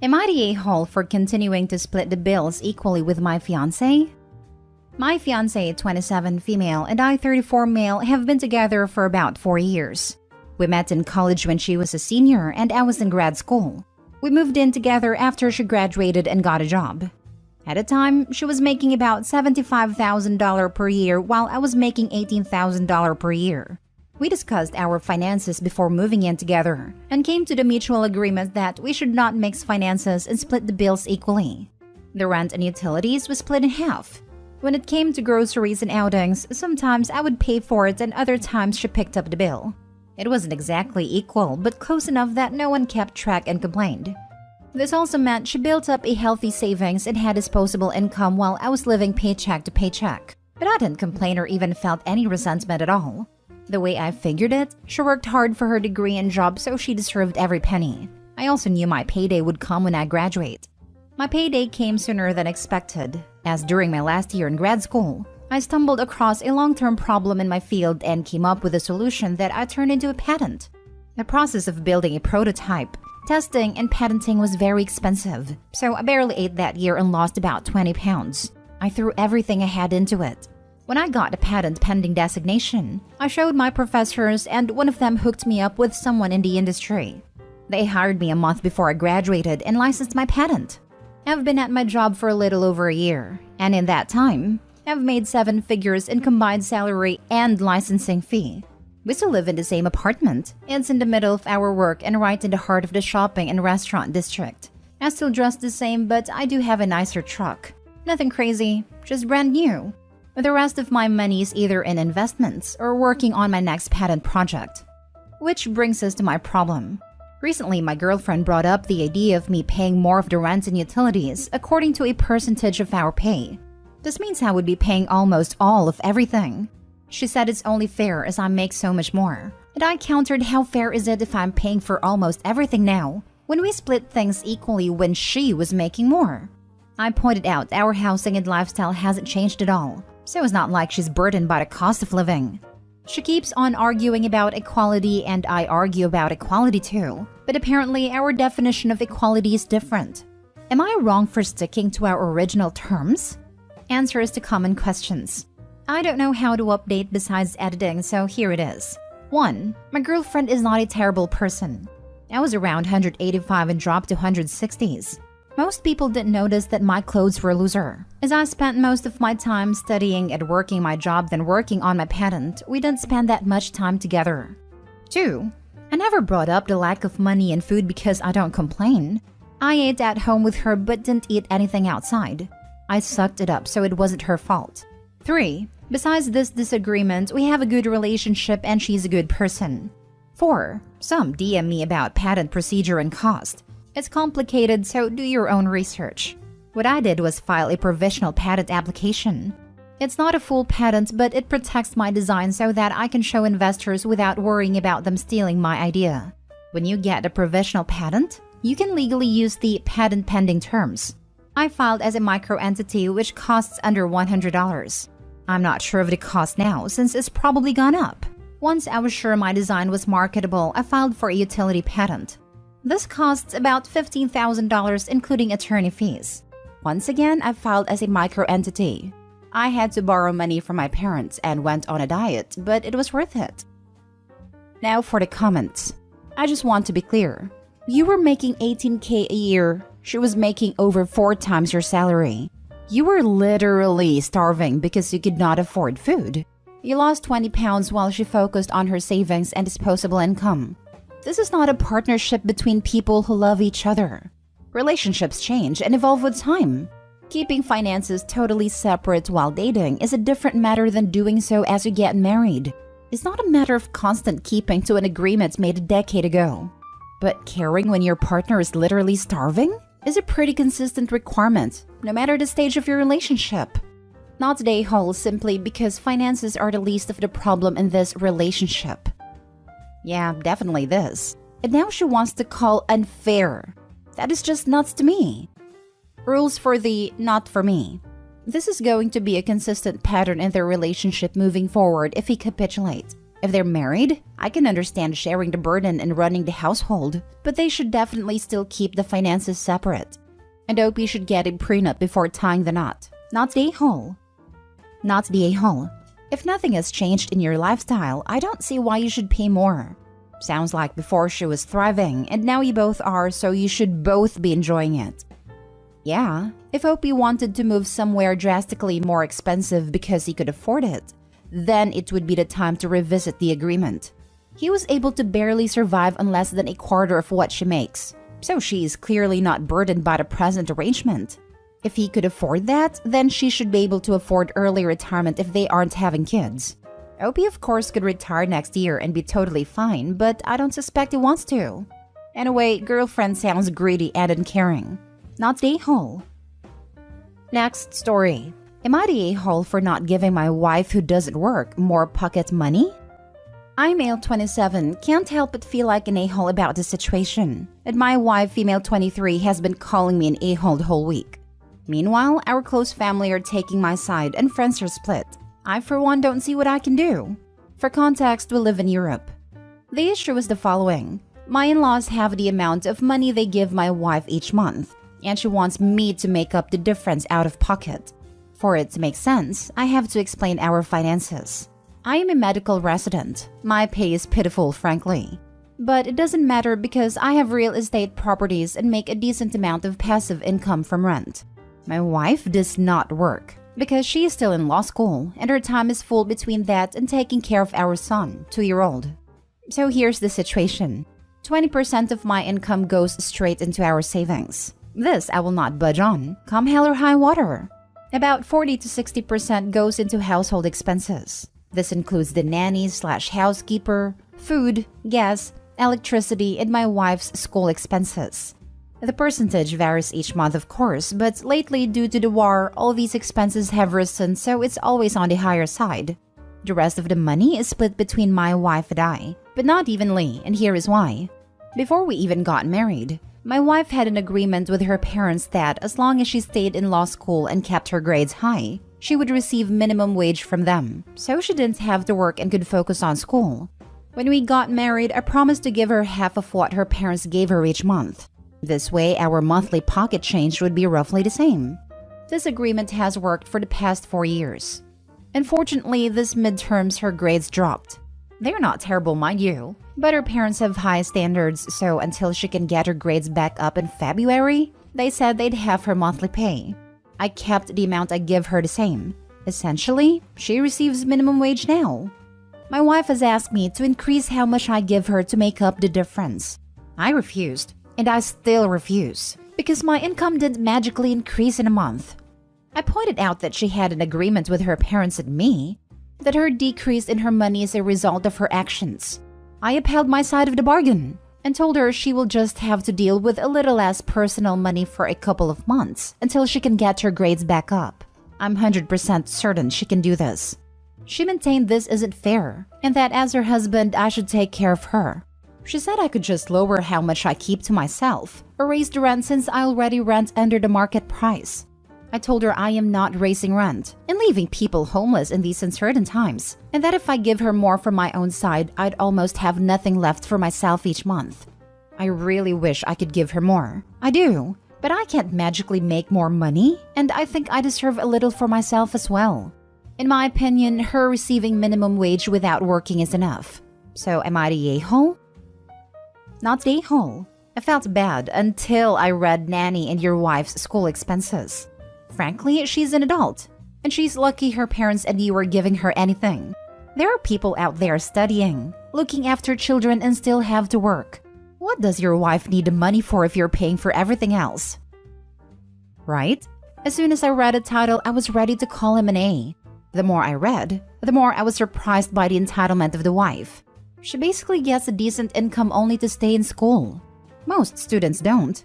Am I the a-hole for continuing to split the bills equally with my fiancé? My fiancé, 27 female, and I, 34 male, have been together for about 4 years. We met in college when she was a senior and I was in grad school. We moved in together after she graduated and got a job. At the time, she was making about $75,000 per year while I was making $18,000 per year. We discussed our finances before moving in together and came to the mutual agreement that we should not mix finances and split the bills equally. The rent and utilities was split in half. When it came to groceries and outings, sometimes I would pay for it and other times she picked up the bill. It wasn't exactly equal, but close enough that no one kept track and complained. This also meant she built up a healthy savings and had disposable income while I was living paycheck to paycheck. But I didn't complain or even felt any resentment at all. The way I figured it, she worked hard for her degree and job, so she deserved every penny. I also knew my payday would come when I graduate. My payday came sooner than expected, as during my last year in grad school, I stumbled across a long-term problem in my field and came up with a solution that I turned into a patent. The process of building a prototype, testing, and patenting was very expensive, so I barely ate that year and lost about 20 pounds. I threw everything I had into it. When I got a patent pending designation, I showed my professors and one of them hooked me up with someone in the industry. They hired me a month before I graduated and licensed my patent. I've been at my job for a little over a year, and in that time, I've made 7 figures in combined salary and licensing fee. We still live in the same apartment. It's in the middle of our work and right in the heart of the shopping and restaurant district. I still dress the same, but I do have a nicer truck. Nothing crazy, just brand new. The rest of my money is either in investments or working on my next patent project. Which brings us to my problem. Recently, my girlfriend brought up the idea of me paying more of the rent and utilities according to a percentage of our pay. This means I would be paying almost all of everything. She said it's only fair as I make so much more. And I countered, how fair is it if I'm paying for almost everything now, when we split things equally when she was making more? I pointed out our housing and lifestyle hasn't changed at all. So it's not like she's burdened by the cost of living. She keeps on arguing about equality and I argue about equality too. But apparently our definition of equality is different. Am I wrong for sticking to our original terms? Answers to common questions. I don't know how to update besides editing, so here it is. 1. My girlfriend is not a terrible person. I was around 185 and dropped to 160s. Most people didn't notice that my clothes were looser. As I spent most of my time studying and working my job than working on my patent, we didn't spend that much time together. 2. I never brought up the lack of money and food because I don't complain. I ate at home with her but didn't eat anything outside. I sucked it up, so it wasn't her fault. 3. Besides this disagreement, we have a good relationship and she's a good person. 4. Some DM me about patent procedure and cost. It's complicated, so do your own research. What I did was file a provisional patent application. It's not a full patent, but it protects my design so that I can show investors without worrying about them stealing my idea. When you get a provisional patent, you can legally use the patent pending terms. I filed as a micro-entity, which costs under $100. I'm not sure of the cost now since it's probably gone up. Once I was sure my design was marketable, I filed for a utility patent. This costs about $15,000 including attorney fees. Once again, I filed as a micro-entity. I had to borrow money from my parents and went on a diet, but it was worth it. Now for the comments. I just want to be clear. You were making $18K a year. She was making over 4 times your salary. You were literally starving because you could not afford food. You lost 20 pounds while she focused on her savings and disposable income. This is not a partnership between people who love each other. Relationships change and evolve with time. Keeping finances totally separate while dating is a different matter than doing so as you get married. It's not a matter of constant keeping to an agreement made a decade ago. But caring when your partner is literally starving is a pretty consistent requirement, no matter the stage of your relationship. Not today whole simply because finances are the least of the problem in this relationship. Yeah, definitely this. And now she wants to call unfair. That is just nuts to me. Rules for the not for me. This is going to be a consistent pattern in their relationship moving forward if he capitulates. If they're married, I can understand sharing the burden and running the household, but they should definitely still keep the finances separate. And OP should get a prenup before tying the knot. Not the a-hole. Not the a-hole. If nothing has changed in your lifestyle, I don't see why you should pay more. Sounds like before she was thriving, and now you both are, so you should both be enjoying it. Yeah, if OP wanted to move somewhere drastically more expensive because he could afford it, then it would be the time to revisit the agreement. He was able to barely survive on less than a quarter of what she makes, so she is clearly not burdened by the present arrangement. If he could afford that, then she should be able to afford early retirement if they aren't having kids. OP of course could retire next year and be totally fine, but I don't suspect he wants to. Anyway, girlfriend sounds greedy and uncaring. Not the a-hole. Next story. Am I the a-hole for not giving my wife who doesn't work more pocket money? I, male 27, can't help but feel like an a-hole about the situation, and my wife, female 23, has been calling me an a-hole the whole week. Meanwhile, our close family are taking my side and friends are split. I, for one, don't see what I can do. For context, we live in Europe. The issue is the following. My in-laws have the amount of money they give my wife each month, and she wants me to make up the difference out of pocket. For it to make sense, I have to explain our finances. I am a medical resident. My pay is pitiful, frankly. But it doesn't matter because I have real estate properties and make a decent amount of passive income from rent. My wife does not work because she is still in law school and her time is full between that and taking care of our son, 2-year-old. So here's the situation. 20% of my income goes straight into our savings. This I will not budge on, come hell or high water. About 40 to 60% goes into household expenses. This includes the nanny/housekeeper, food, gas, electricity, and my wife's school expenses. The percentage varies each month, of course, but lately, due to the war, all these expenses have risen, so it's always on the higher side. The rest of the money is split between my wife and I, but not evenly, and here is why. Before we even got married, my wife had an agreement with her parents that as long as she stayed in law school and kept her grades high, she would receive minimum wage from them, so she didn't have to work and could focus on school. When we got married, I promised to give her half of what her parents gave her each month. This way, our monthly pocket change would be roughly the same. This agreement has worked for the past 4 years. Unfortunately, this midterms her grades dropped. They're not terrible, mind you, but her parents have high standards, so until she can get her grades back up in February, they said they'd have her monthly pay. I kept the amount I give her the same. Essentially, she receives minimum wage now. My wife has asked me to increase how much I give her to make up the difference. I refused, and I still refuse, because my income didn't magically increase in a month. I pointed out that she had an agreement with her parents and me, that her decrease in her money is a result of her actions. I upheld my side of the bargain and told her she will just have to deal with a little less personal money for a couple of months until she can get her grades back up. I'm 100% certain she can do this. She maintained this isn't fair and that as her husband, I should take care of her. She said I could just lower how much I keep to myself or raise the rent since I already rent under the market price. I told her I am not raising rent and leaving people homeless in these uncertain times, and that if I give her more from my own side, I'd almost have nothing left for myself each month. I really wish I could give her more. I do, but I can't magically make more money, and I think I deserve a little for myself as well. In my opinion, her receiving minimum wage without working is enough. So am I the a-hole? Not the a-hole. I felt bad until I read nanny and your wife's school expenses. Frankly, she's an adult, and she's lucky her parents and you are giving her anything. There are people out there studying, looking after children and still have to work. What does your wife need the money for if you're paying for everything else? Right? As soon as I read the title, I was ready to call him an A. The more I read, the more I was surprised by the entitlement of the wife. She basically gets a decent income only to stay in school. Most students don't.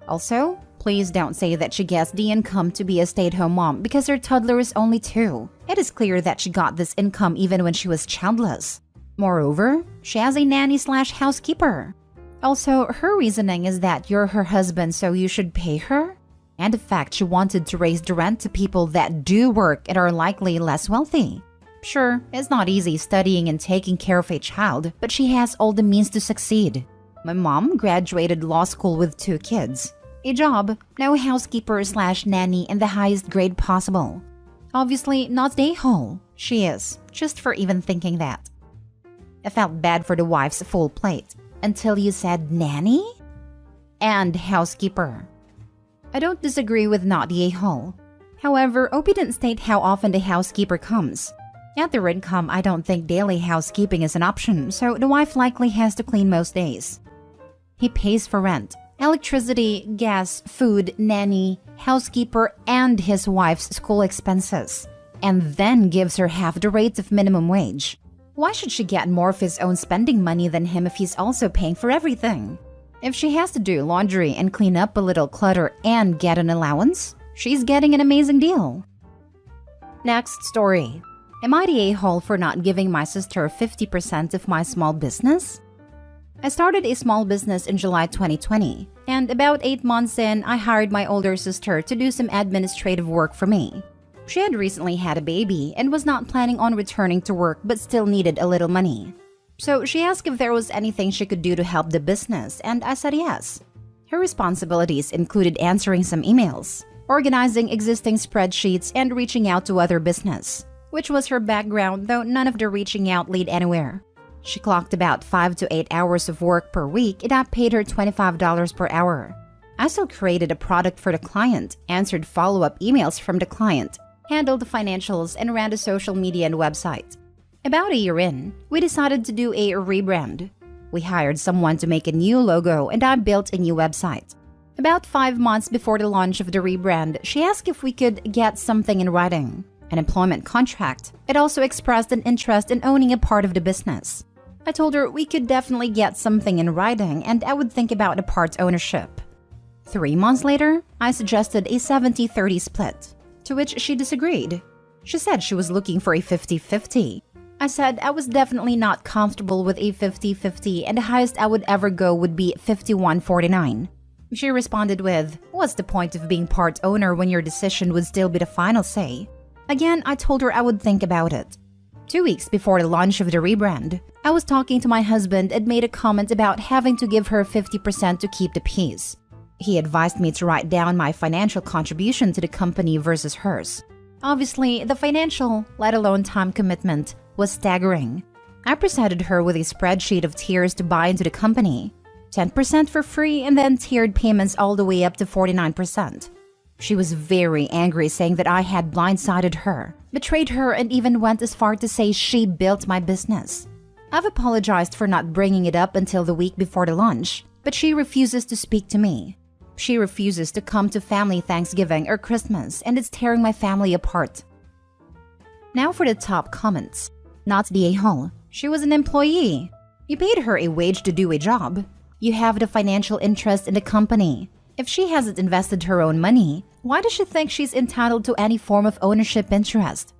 Also, please don't say that she gets the income to be a stay-at-home mom because her toddler is only 2. It is clear that she got this income even when she was childless. Moreover, she has a nanny/housekeeper. Also, her reasoning is that you're her husband so you should pay her? And the fact she wanted to raise the rent to people that do work and are likely less wealthy. Sure, it's not easy studying and taking care of a child, but she has all the means to succeed. My mom graduated law school with 2 kids. A job, no housekeeper/nanny, and the highest grade possible. Obviously, not the a-hole. She is, just for even thinking that. I felt bad for the wife's full plate. Until you said nanny? And housekeeper. I don't disagree with not the a-hole. However, Opie didn't state how often the housekeeper comes. At their income, I don't think daily housekeeping is an option, so the wife likely has to clean most days. He pays for rent, electricity, gas, food, nanny, housekeeper, and his wife's school expenses, and then gives her half the rate of minimum wage. Why should she get more of his own spending money than him if he's also paying for everything? If she has to do laundry and clean up a little clutter and get an allowance, she's getting an amazing deal. Next story. Am I the a-hole for not giving my sister 50% of my small business? I started a small business in July 2020, and about 8 months in, I hired my older sister to do some administrative work for me. She had recently had a baby and was not planning on returning to work but still needed a little money. So she asked if there was anything she could do to help the business, and I said yes. Her responsibilities included answering some emails, organizing existing spreadsheets, and reaching out to other business, which was her background, though none of the reaching out led anywhere. She clocked about 5 to 8 hours of work per week, and I paid her $25 per hour. I still created a product for the client, answered follow-up emails from the client, handled the financials, and ran the social media and website. About a year in, we decided to do a rebrand. We hired someone to make a new logo, and I built a new website. About 5 months before the launch of the rebrand, she asked if we could get something in writing, an employment contract. It also expressed an interest in owning a part of the business. I told her we could definitely get something in writing, and I would think about the part ownership. 3 months later, I suggested a 70-30 split, to which she disagreed. She said she was looking for a 50-50. I said I was definitely not comfortable with a 50-50, and the highest I would ever go would be 51-49. She responded with, "What's the point of being part owner when your decision would still be the final say?" Again, I told her I would think about it. 2 weeks before the launch of the rebrand, I was talking to my husband and made a comment about having to give her 50% to keep the peace. He advised me to write down my financial contribution to the company versus hers. Obviously, the financial, let alone time commitment, was staggering. I presented her with a spreadsheet of tiers to buy into the company, 10% for free, and then tiered payments all the way up to 49%. She was very angry, saying that I had blindsided her, betrayed her, and even went as far to say she built my business. I've apologized for not bringing it up until the week before the launch, but she refuses to speak to me. She refuses to come to family Thanksgiving or Christmas, and it's tearing my family apart. Now for the top comments. Not the a-hole. She was an employee. You paid her a wage to do a job. You have the financial interest in the company. If she hasn't invested her own money, why does she think she's entitled to any form of ownership interest?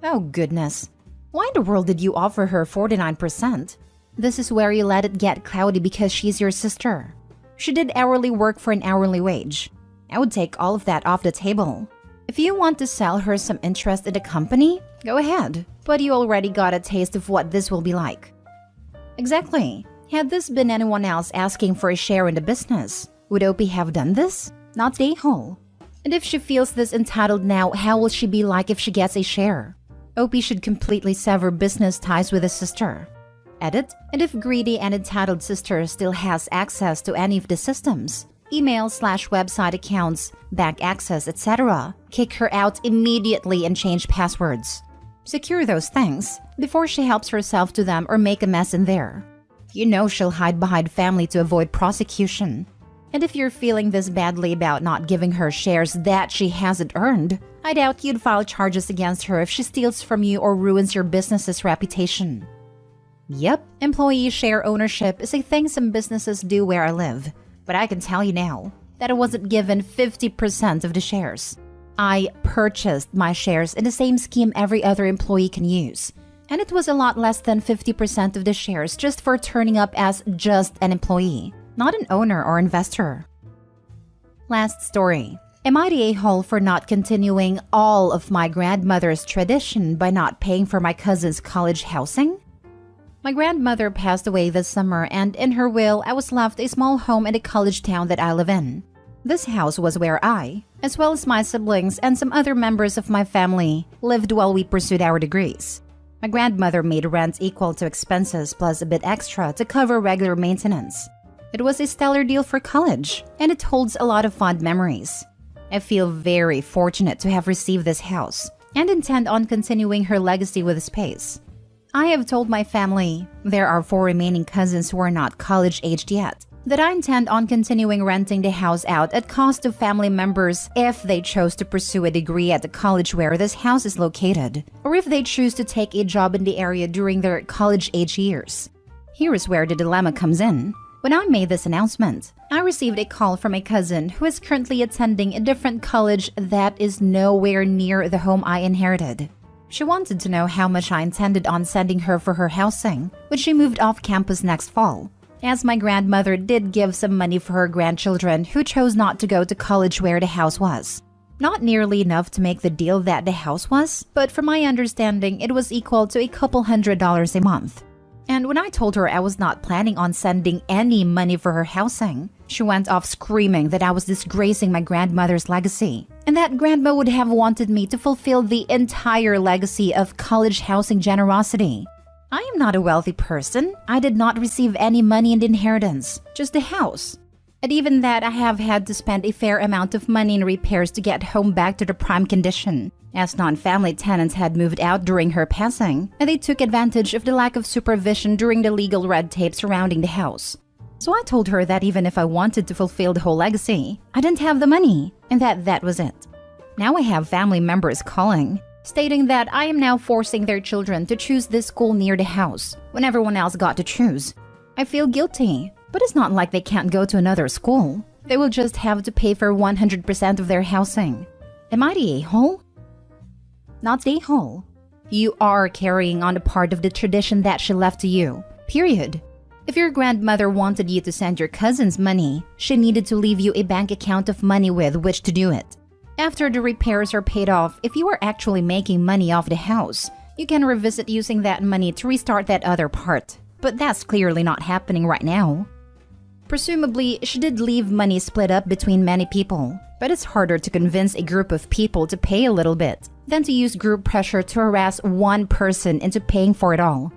Oh goodness. Why in the world did you offer her 49%? This is where you let it get cloudy because she's your sister. She did hourly work for an hourly wage. I would take all of that off the table. If you want to sell her some interest in the company, go ahead. But you already got a taste of what this will be like. Exactly. Had this been anyone else asking for a share in the business, would Opie have done this? Not the a-hole. And if she feels this entitled now, how will she be like if she gets a share? Opie should completely sever business ties with his sister. Edit, and if greedy and entitled sister still has access to any of the systems, email/website accounts, bank access, etc., kick her out immediately and change passwords. Secure those things before she helps herself to them or make a mess in there. You know she'll hide behind family to avoid prosecution. And if you're feeling this badly about not giving her shares that she hasn't earned, I doubt you'd file charges against her if she steals from you or ruins your business's reputation. Yep, employee share ownership is a thing some businesses do where I live, but I can tell you now that I wasn't given 50% of the shares. I purchased my shares in the same scheme every other employee can use, and it was a lot less than 50% of the shares just for turning up as just an employee, not an owner or investor. Last story. Am I the a-hole for not continuing all of my grandmother's tradition by not paying for my cousin's college housing? My grandmother passed away this summer, and in her will, I was left a small home in the college town that I live in. This house was where I, as well as my siblings and some other members of my family, lived while we pursued our degrees. My grandmother made rent equal to expenses plus a bit extra to cover regular maintenance. It was a stellar deal for college, and it holds a lot of fond memories. I feel very fortunate to have received this house and intend on continuing her legacy with the space. I have told my family, there are 4 remaining cousins who are not college-aged yet, that I intend on continuing renting the house out at cost to family members if they chose to pursue a degree at the college where this house is located, or if they choose to take a job in the area during their college-age years. Here is where the dilemma comes in. When I made this announcement, I received a call from a cousin who is currently attending a different college that is nowhere near the home I inherited. She wanted to know how much I intended on sending her for her housing when she moved off campus next fall, as my grandmother did give some money for her grandchildren who chose not to go to college where the house was. Not nearly enough to make the deal that the house was, but from my understanding, it was equal to a couple $100s a month. And when I told her I was not planning on sending any money for her housing, she went off screaming that I was disgracing my grandmother's legacy, and that grandma would have wanted me to fulfill the entire legacy of college housing generosity. I am not a wealthy person. I did not receive any money in the inheritance, just a house. And even that, I have had to spend a fair amount of money in repairs to get home back to the prime condition, as non-family tenants had moved out during her passing, and they took advantage of the lack of supervision during the legal red tape surrounding the house. So I told her that even if I wanted to fulfill the whole legacy, I didn't have the money, and that was it. Now I have family members calling, stating that I am now forcing their children to choose this school near the house when everyone else got to choose. I feel guilty, but it's not like they can't go to another school. They will just have to pay for 100% of their housing. Am I the a-hole? Not the a-hole. You are carrying on a part of the tradition that she left to you, period. If your grandmother wanted you to send your cousins money, she needed to leave you a bank account of money with which to do it. After the repairs are paid off, if you are actually making money off the house, you can revisit using that money to restart that other part. But that's clearly not happening right now. Presumably, she did leave money split up between many people, but it's harder to convince a group of people to pay a little bit than to use group pressure to harass one person into paying for it all.